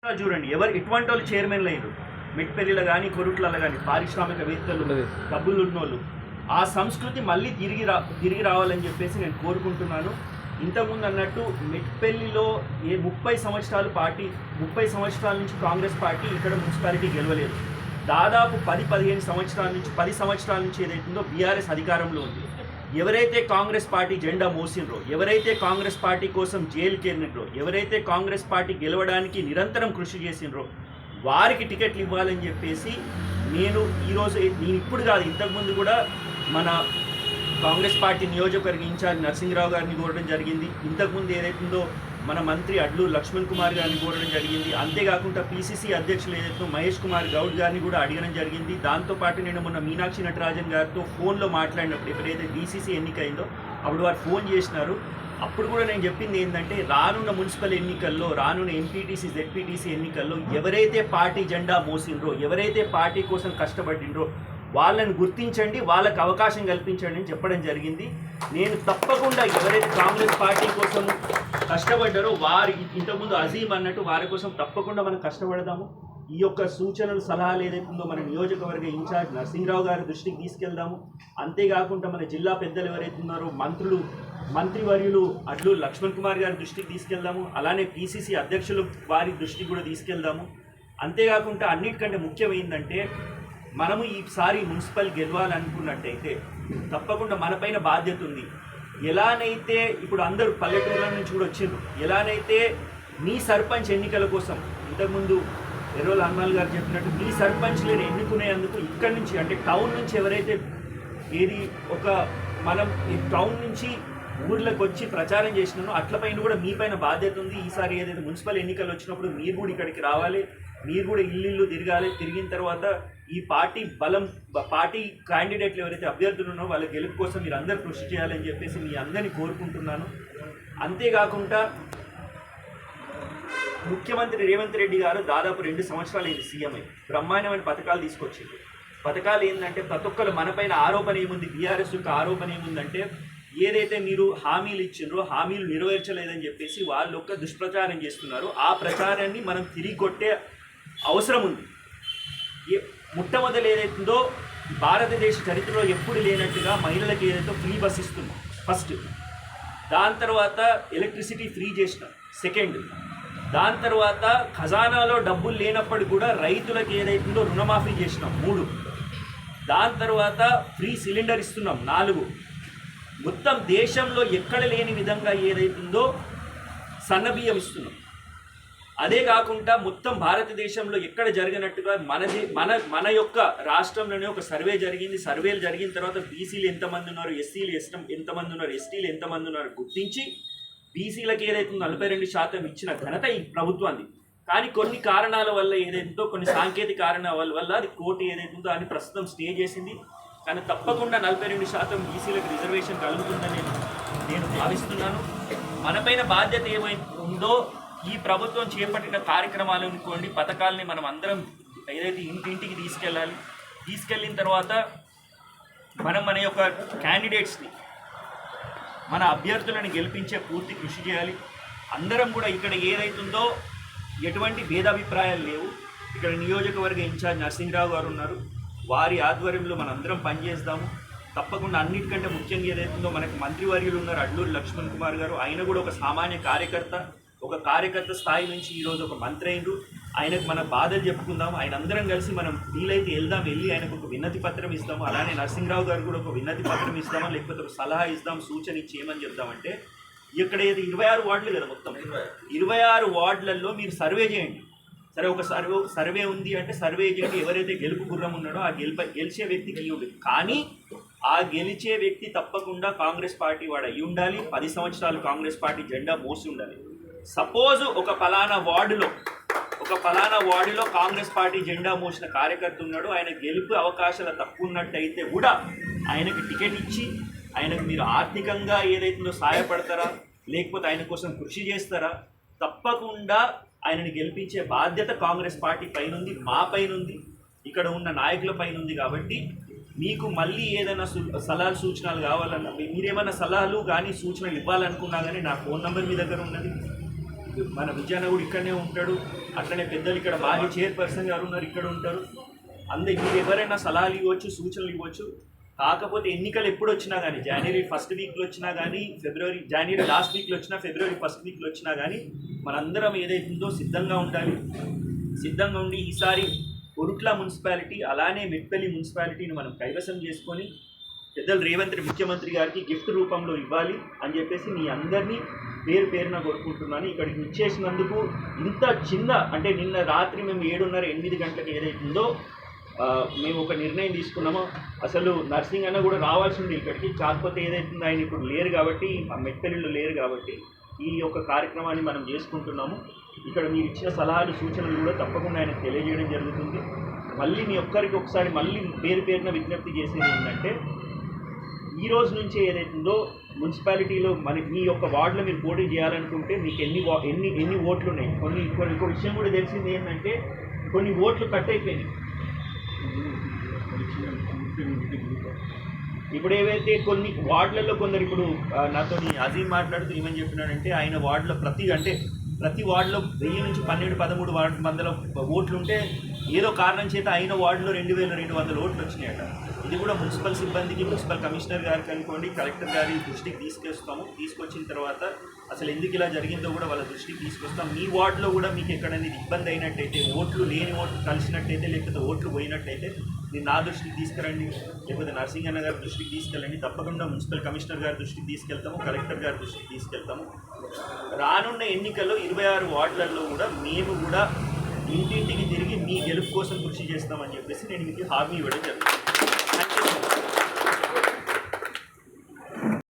చూడండి ఎవరు ఎటువంటి వాళ్ళు చైర్మన్లు అయ్యారు, మెట్పల్లిలో కానీ కొరుట్లలో కానీ పారిశ్రామికవేత్తలు డబ్బులు ఉన్నోళ్ళు. ఆ సంస్కృతి మళ్ళీ తిరిగి రావాలని చెప్పేసి నేను కోరుకుంటున్నాను. ఇంతకుముందు అన్నట్టు మెట్పల్లిలో 30 సంవత్సరాల నుంచి కాంగ్రెస్ పార్టీ ఇక్కడ మున్సిపాలిటీ గెలవలేదు. దాదాపు 10-15 సంవత్సరాల నుంచి 10 సంవత్సరాల నుంచి ఏదైతుందో బీఆర్ఎస్ అధికారంలో ఉంది. ఎవరైతే కాంగ్రెస్ పార్టీ జెండా మోసినరో, ఎవరైతే కాంగ్రెస్ పార్టీ కోసం జైలుకి వెళ్ళినరో, ఎవరైతే కాంగ్రెస్ పార్టీ గెలవడానికి నిరంతరం కృషి చేసినరో వారికి టికెట్లు ఇవ్వాలని చెప్పేసి నేను ఇప్పుడు కాదు, ఇంతకుముందు కూడా మన కాంగ్రెస్ పార్టీ నియోజకవర్గ ఇన్ఛార్జ్ నరసింహరావు గారిని కోరడం జరిగింది. ఇంతకుముందు ఏదైతుందో మన మంత్రి అడ్లూరు లక్ష్మణ్ కుమార్ గారిని కోరడం జరిగింది. అంతేకాకుండా పీసీసీ అధ్యక్షులు ఏదైతే మహేష్ కుమార్ గౌడ్ గారిని కూడా అడగడం జరిగింది. దాంతోపాటు నేను మొన్న మీనాక్షి నటరాజన్ గారితో ఫోన్లో మాట్లాడినప్పుడు, ఎప్పుడైతే డీసీసీ ఎన్నికైందో అప్పుడు వారు ఫోన్ చేసినారు. అప్పుడు కూడా నేను చెప్పింది ఏంటంటే, రానున్న మున్సిపల్ ఎన్నికల్లో, రానున్న ఎంపీటీసీ జెడ్పీటీసీ ఎన్నికల్లో ఎవరైతే పార్టీ జెండా మోసిండ్రో, ఎవరైతే పార్టీ కోసం కష్టపడిండ్రో వాళ్ళని గుర్తించండి, వాళ్ళకి అవకాశం కల్పించండి అని చెప్పడం జరిగింది. నేను తప్పకుండా ఎవరైతే కాంగ్రెస్ పార్టీ కోసం కష్టపడ్డారో వారి, ఇంతకుముందు అజీం అన్నట్టు వారి కోసం తప్పకుండా మనం కష్టపడదాము. ఈ యొక్క సూచనలు సలహాలు ఏదైతుందో మన నియోజకవర్గ ఇన్ఛార్జ్ నరసింహరావు గారి దృష్టికి తీసుకెళ్దాము. అంతేకాకుండా మన జిల్లా పెద్దలు ఎవరైతే ఉన్నారో మంత్రివర్యులు అడ్లూరు లక్ష్మణ్ కుమార్ గారి దృష్టికి తీసుకెళ్దాము. అలానే పీసీసీ అధ్యక్షులు వారి దృష్టికి కూడా తీసుకెళ్దాము. అంతేకాకుండా అన్నిటికంటే ముఖ్యమైందంటే, మనము ఈసారి మున్సిపల్ గెలవాలనుకున్నట్టయితే తప్పకుండా మనపైన బాధ్యత ఉంది. ఎలానైతే ఇప్పుడు అందరూ పల్లెటూర్ల నుంచి కూడా వచ్చిండ్రు, ఎలానైతే మీ సర్పంచ్ ఎన్నికల కోసం ఇంతకుముందు ఎర్రోల హనుమాన్ గారు చెప్పినట్టు మీ సర్పంచ్లను ఎన్నుకునేందుకు ఇక్కడి నుంచి, అంటే టౌన్ నుంచి ఎవరైతే మనం ఈ టౌన్ నుంచి ఊర్లకు వచ్చి ప్రచారం చేసినానో అట్లపైన కూడా మీ పైన బాధ్యత ఉంది. ఈసారి ఏదైతే మున్సిపల్ ఎన్నికలు వచ్చినప్పుడు మీరు కూడా ఇక్కడికి రావాలి, మీరు కూడా ఇల్లు తిరగాలి. తిరిగిన తర్వాత ఈ పార్టీ క్యాండిడేట్లు ఎవరైతే అభ్యర్థులు ఉన్నారో వాళ్ళ గెలుపు కోసం మీరు అందరూ కృషి చేయాలని చెప్పేసి మీ అందరినీ కోరుకుంటున్నాను. అంతేకాకుండా ముఖ్యమంత్రి రేవంత్ రెడ్డి గారు దాదాపు 2 సంవత్సరాలు అయింది సీఎం అయి, బ్రహ్మాండమైన పథకాలు తీసుకొచ్చింది. పథకాలు ఏంటంటే ప్రతి ఒక్కరు మనపైన ఆరోపణ ఏముంది, బీఆర్ఎస్ యొక్క ఆరోపణ ఏముందంటే, ఏదైతే మీరు హామీలు ఇచ్చిండ్రో హామీలు నెరవేర్చలేదని చెప్పేసి వాళ్ళు ఒక దుష్ప్రచారం చేస్తున్నారు. ఆ ప్రచారాన్ని మనం తిరిగి కొట్టే అవసరం ఉంది. మొట్టమొదటి ఏదైతుందో భారతదేశ చరిత్రలో ఎప్పుడు లేనట్టుగా మహిళలకు ఏదైతే ఫ్రీ బస్ ఇస్తున్నాం ఫస్ట్, దాని తర్వాత ఎలక్ట్రిసిటీ ఫ్రీ చేసినాం సెకండ్, దాని తర్వాత ఖజానాలో డబ్బులు లేనప్పుడు కూడా రైతులకు ఏదైతుందో రుణమాఫీ చేసినాం 3, దాని తర్వాత ఫ్రీ సిలిండర్ ఇస్తున్నాం 4, మొత్తం దేశంలో ఎక్కడ లేని విధంగా ఏదైతుందో సన్నబియ్యం ఇస్తున్నాం. అదే కాకుండా మొత్తం భారతదేశంలో ఎక్కడ జరిగినట్టుగా మన యొక్క రాష్ట్రంలోనే ఒక సర్వే జరిగింది. సర్వేలు జరిగిన తర్వాత బీసీలు ఎంతమంది ఉన్నారు, ఎస్సీలు ఎంతమంది ఉన్నారు, ఎస్టీలు ఎంతమంది ఉన్నారు గుర్తించి బీసీలకు ఏదైతుందో 42% ఇచ్చిన ఘనత ఈ ప్రభుత్వాన్ని. కానీ కొన్ని కారణాల వల్ల ఏదైతుందో, కొన్ని సాంకేతిక కారణాల వల్ల అది కోర్టు ఏదైతుందో అని ప్రస్తుతం స్టే చేసింది. కానీ తప్పకుండా 42% బీసీలకు రిజర్వేషన్ కలుగుతుందని నేను భావిస్తున్నాను. మనపైన బాధ్యత ఏమైందో, ఈ ప్రభుత్వం చేపట్టిన కార్యక్రమాలు అనుకోండి, పథకాలని మనం అందరం ఏదైతే ఇంటింటికి తీసుకెళ్ళిన తర్వాత మన యొక్క క్యాండిడేట్స్ని, మన అభ్యర్థులను గెలిపించే పూర్తి కృషి చేయాలి. అందరం కూడా ఇక్కడ ఏదైతుందో ఎటువంటి భేదాభిప్రాయాలు లేవు. ఇక్కడ నియోజకవర్గ ఇన్ఛార్జ్ నరసింహరావు గారు ఉన్నారు, వారి ఆధ్వర్యంలో మనందరం పనిచేస్తాము. తప్పకుండా అన్నిటికంటే ముఖ్యంగా ఏదైతుందో మనకు మంత్రివర్యులు ఉన్నారు అడ్లూరు లక్ష్మణ్ కుమార్ గారు. ఆయన కూడా ఒక సామాన్య కార్యకర్త స్థాయి నుంచి ఈరోజు ఒక మంత్రి అయిండు. ఆయనకు మన బాధలు చెప్పుకుందాము, ఆయన అందరం కలిసి మనం వీలైతే వెళ్ళి ఆయనకు ఒక విన్నతి పత్రం ఇస్తాము. అలానే నరసింహరావు గారు కూడా ఒక విన్నతి పత్రం ఇస్తామా, లేకపోతే ఒక సలహా ఇస్తాం, సూచన ఇచ్చి ఏమని చెప్తామంటే, ఇక్కడ ఏది 26 వార్డులు కదా, మొత్తం 26 వార్డులలో మీరు సర్వే చేయండి. సరే, ఒక సర్వే ఉంది అంటే సర్వే చేయండి. ఎవరైతే గెలుపు గుర్రం ఉన్నాడో ఆ గెలిచే వ్యక్తికి ఇవ్వండి. కానీ ఆ గెలిచే వ్యక్తి తప్పకుండా కాంగ్రెస్ పార్టీ వాడు అయి ఉండాలి, 10 సంవత్సరాలు కాంగ్రెస్ పార్టీ జెండా మోసి ఉండాలి. సపోజ్ ఒక పలానా వార్డులో కాంగ్రెస్ పార్టీ జెండా మోసిన కార్యకర్త ఉన్నాడు, ఆయన గెలుపు అవకాశాలు తక్కువ ఉన్నట్టయితే కూడా ఆయనకి టికెట్ ఇచ్చి ఆయనకు మీరు ఆర్థికంగా ఏదైతుందో సహాయపడతారా, లేకపోతే ఆయన కోసం కృషి చేస్తారా? తప్పకుండా ఆయనని గెలిపించే బాధ్యత కాంగ్రెస్ పార్టీ పైన ఉంది, మా పైన ఉంది, ఇక్కడ ఉన్న నాయకుల పైన ఉంది. కాబట్టి మీకు మళ్ళీ ఏదైనా సలహాలు సూచనలు కావాలన్నా, మీరేమైనా సలహాలు కానీ సూచనలు ఇవ్వాలనుకున్నా కానీ నా ఫోన్ నెంబర్ మీ దగ్గర ఉన్నది. మన విజయన్న కూడా ఇక్కడనే ఉంటాడు, అట్లనే పెద్దలు ఇక్కడ మాజీ చైర్పర్సన్ గారు ఉన్నారు, ఇక్కడ ఉంటారు. మీరు ఎవరైనా సలహాలు ఇవ్వచ్చు, సూచనలు ఇవ్వచ్చు. కాకపోతే ఎన్నికలు ఎప్పుడు వచ్చినా కానీ, జనవరి ఫస్ట్ వీక్లో వచ్చినా కానీ, జనవరి లాస్ట్ వీక్లో వచ్చినా, ఫిబ్రవరి ఫస్ట్ వీక్లో వచ్చినా కానీ మనందరం ఏదైతుందో సిద్ధంగా ఉండాలి. సిద్ధంగా ఉండి ఈసారి కొరుట్ల మున్సిపాలిటీ అలానే మెట్పల్లి మున్సిపాలిటీని మనం కైవసం చేసుకొని పెద్దలు రేవంత్ ముఖ్యమంత్రి గారికి గిఫ్ట్ రూపంలో ఇవ్వాలి అని చెప్పేసి మీ అందరినీ పేరు పేరున కోరుకుంటున్నాను. ఇక్కడికి ఇచ్చేసినందుకు ఇంత చిన్న అంటే నిన్న రాత్రి మేము 7:30-8 గంటలకు ఏదైతుందో మేము ఒక నిర్ణయం తీసుకున్నామో, అసలు నర్సింగ్ అన్న కూడా రావాల్సి ఉంది ఇక్కడికి, కాకపోతే ఏదైతుందో ఆయన ఇప్పుడు లేరు కాబట్టి, ఆ మెట్పల్లిలో లేరు కాబట్టి ఈ యొక్క కార్యక్రమాన్ని మనం చేసుకుంటున్నాము. ఇక్కడ మీరు ఇచ్చిన సలహాలు సూచనలు కూడా తప్పకుండా ఆయనకు తెలియజేయడం జరుగుతుంది. మళ్ళీ మీ ఒక్కరికి ఒకసారి మళ్ళీ పేరు పేరున విజ్ఞప్తి చేసేది ఏంటంటే, ఈ రోజు నుంచి ఏదైతుందో మున్సిపాలిటీలో మీ యొక్క వార్డులో మీరు పోటీ చేయాలనుకుంటే మీకు ఎన్ని ఓట్లు ఉన్నాయి. ఇంకో విషయం కూడా తెలిసింది ఏంటంటే, కొన్ని ఓట్లు కట్ అయిపోయినాయి. ఇప్పుడు ఏవైతే కొన్ని వార్డులలో కొందరు ఇప్పుడు నాతో అజీం మాట్లాడుతూ ఏమని చెప్పినాడంటే, ఆయన వార్డులో ప్రతి వార్డులో 1000 నుంచి 12-13 వందల ఓట్లు ఉంటే ఏదో కారణం చేత అయిన వార్డులో 2200 ఓట్లు వచ్చినాయట. ఇది కూడా మున్సిపల్ సిబ్బందికి, మున్సిపల్ కమిషనర్ గారికి అనుకోండి, కలెక్టర్ గారి దృష్టికి తీసుకొచ్చిన తర్వాత అసలు ఎందుకు ఇలా జరిగిందో కూడా వాళ్ళ దృష్టికి తీసుకొస్తాం. మీ వార్డులో కూడా మీకు ఎక్కడైనా ఇబ్బంది అయినట్టయితే, ఓట్లు కలిసినట్టయితే, లేకపోతే ఓట్లు పోయినట్టయితే మీరు నా దృష్టికి తీసుకురండి, లేకపోతే నర్సింగ్ అన్న గారి దృష్టికి తీసుకెళ్ళండి. తప్పకుండా మున్సిపల్ కమిషనర్ గారి దృష్టికి తీసుకెళ్తాము, కలెక్టర్ గారి దృష్టికి తీసుకెళ్తాము. రానున్న ఎన్నికల్లో 26 వార్డులలో కూడా మేము కూడా ఇంటింటికి తిరిగి మీ గెలుపు కోసం కృషి చేస్తామని చెప్పేసి నేను మీకు హామీ ఇవ్వడం జరుగుతుంది.